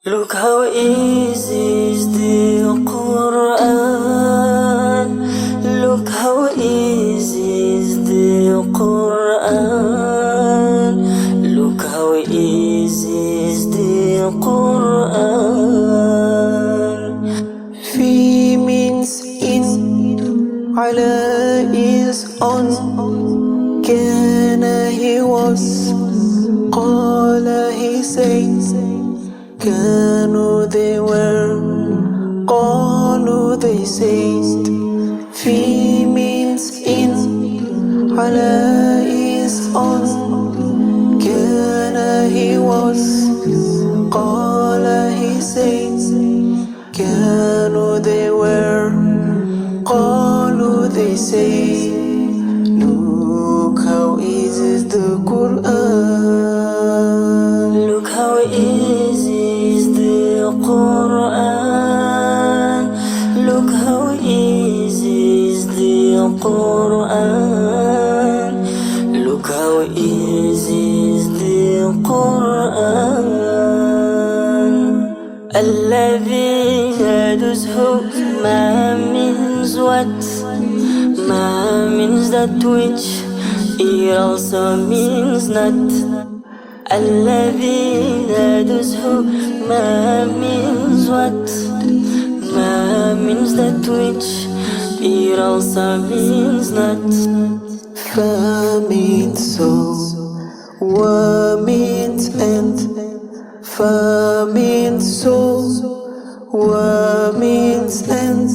Look how easy is the Quran. Look how easy is the Quran. Look how easy is the Quran. Fi means in, ala is on, kana he was, qala he says, كانوا they were, قالوا they said. Fi means in, ala is on, kana he was, qala he said, كانوا they were, قالوا they said. Look how easy is the Quran. Look how easy is the Quran. Look how easy is the Quran. Look how easy is the Quran. الذي يدزه ما means what? Ma means that which, it also means not. الذي يدزه ما means what? Ma means that which, it also means not. Fa means so, wa means and, fa means so, wa means and.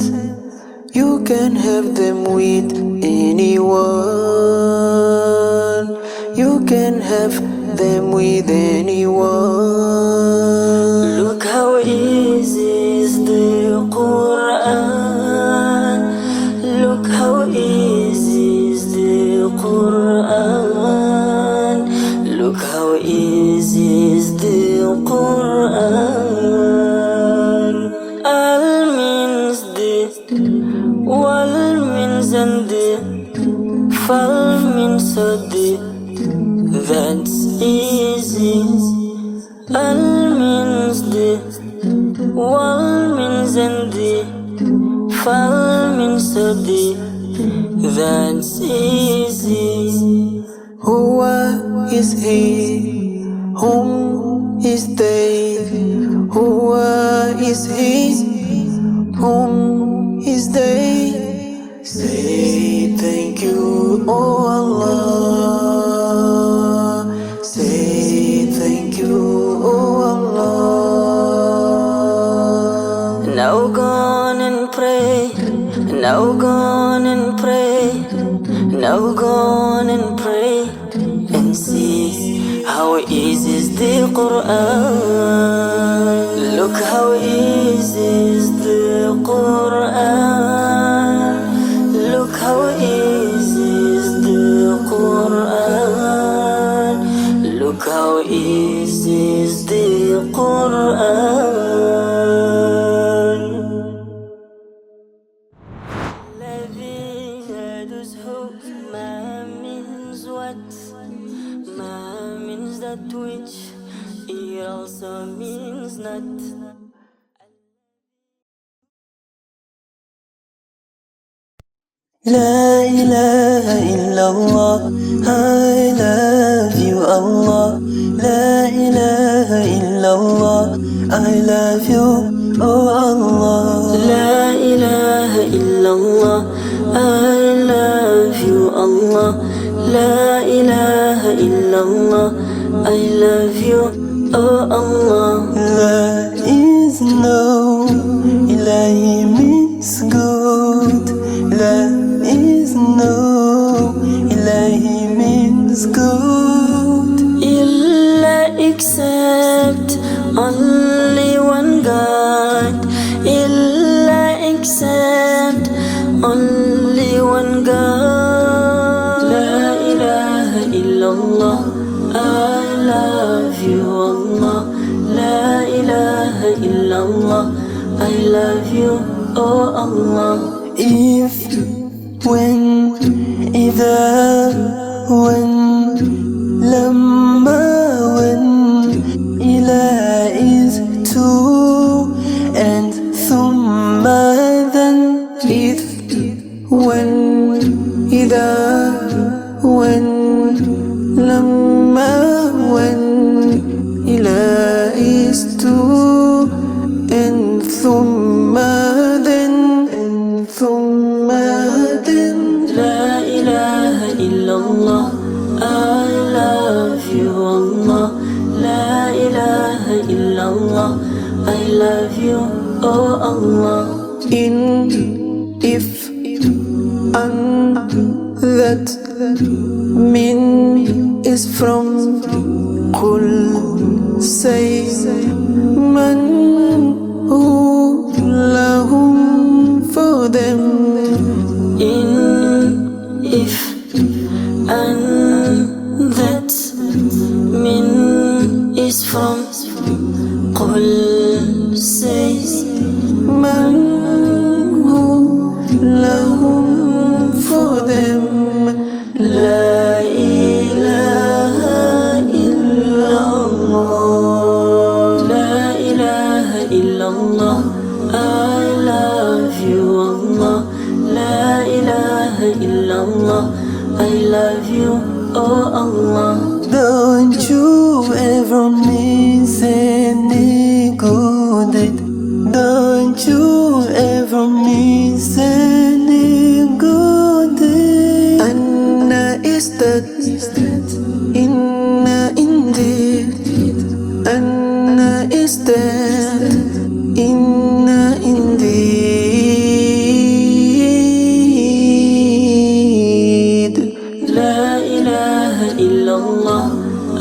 You can have them with anyone. You can have them with anyone. Look how easy is the Quran. Look how easy is the Quran. Look how easy is the Quran. Al means the, wal means and the, fal means so the, that's easy. Al means the, wal means and the, fal means so the, that's easy. Huwa is he, whom is they. Huwa is he, whom is they. Say thank you, oh Allah. Say thank you, oh Allah. Now go on and pray. Now go on and pray. Now go on and pray and see how easy is the Quran. Look how easy is the Quran. Look how easy is the Quran. Look how easy is the Quran. الذي يدزه ما means what? Ma means that which, it also means not. La ilaha illallah, I love you Allah. La ilaha illallah, I love you, oh Allah. La ilaha illallah, I love you Allah. La ilaha illallah, I love you, oh Allah. There is no Ilahi means good. There is no Ilahi means good. Illa except only one God. Illa except only one God. La ilaha illallah, I love you Allah. La ilaha illallah, I love you, oh Allah. If, when, إذا, when, لما, when, إلى is to لما when إلى is to and ثم then لا إله إلا الله I love you Allah لا إله إلا الله I love you oh Allah in if and that min is from قل say man who lahum for them in if and that min is from قل say man who lahum for them لا إله إلا الله لا إله إلا الله I love you Allah لا إله إلا الله I love you oh Allah Don't you ever miss any good deed. Don't you ever miss any good deed. Anna is that inna indeed. Anna is that inna indeed. لا إله إلا الله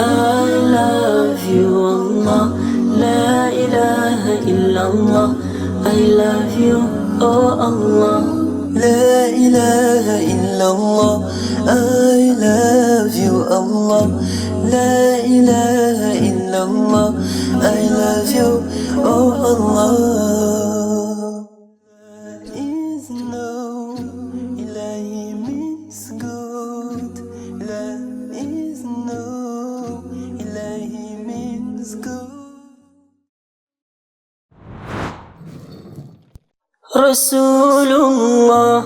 I love you Allah لا إله إلا الله I love you oh Allah لا إله إلا الله I love you Allah لا إله إلا الله I love you oh Allah There is no Ilahi means good There is no Ilahi means good Rasoolullah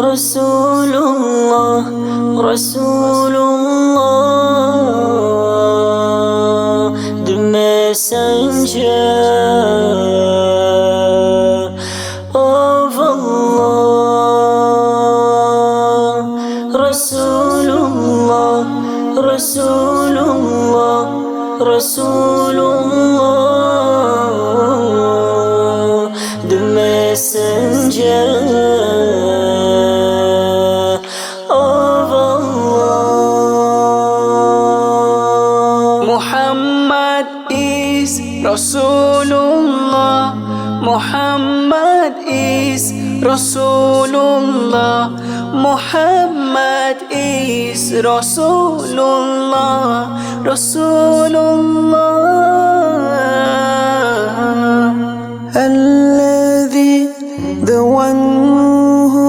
Rasoolullah Rasoolullah the messenger of Allah Rasoolullah Rasoolullah Rasoolullah the messenger of Allah Muhammad is Rasoolullah Muhammad is Rasoolullah Muhammad is Rasoolullah Rasoolullah الذي the one who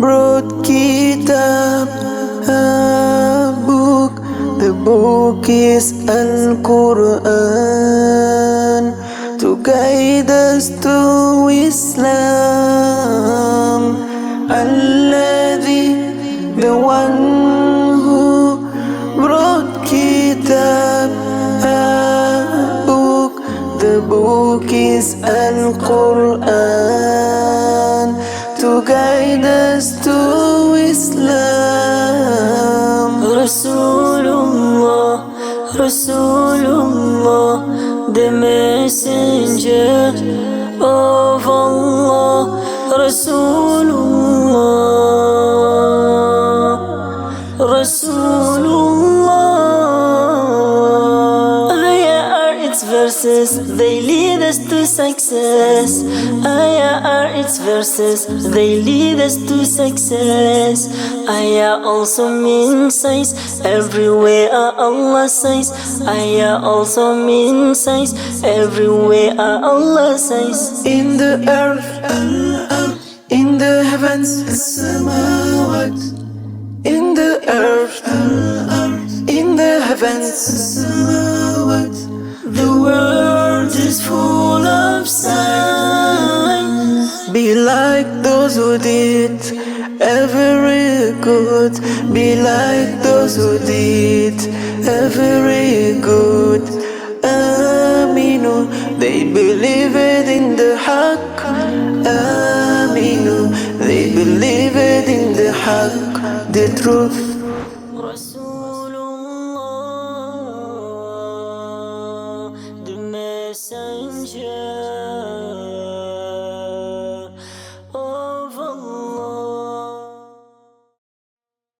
brought kitab a book the book is Al-Quran to guide us to Islam الذي the one who brought kitab a book the book is Al-Quran to guide us to Islam Rasoolullah Rasoolullah the messenger of Allah Rasoolullah Rasoolullah its verses, they lead us to success. Ayah are its verses, they lead us to success. Ayah also means signs, everywhere Allah says. Ayah also means signs, everywhere Allah says. In the earth, in the heavens, السماوات. In the earth, in the heavens, السماوات. The world is full of signs. Be like those those who did every good. Be like those who did every good. Aminu, they believed in the Haqq. Aminu, they believed in the Haqq, the truth.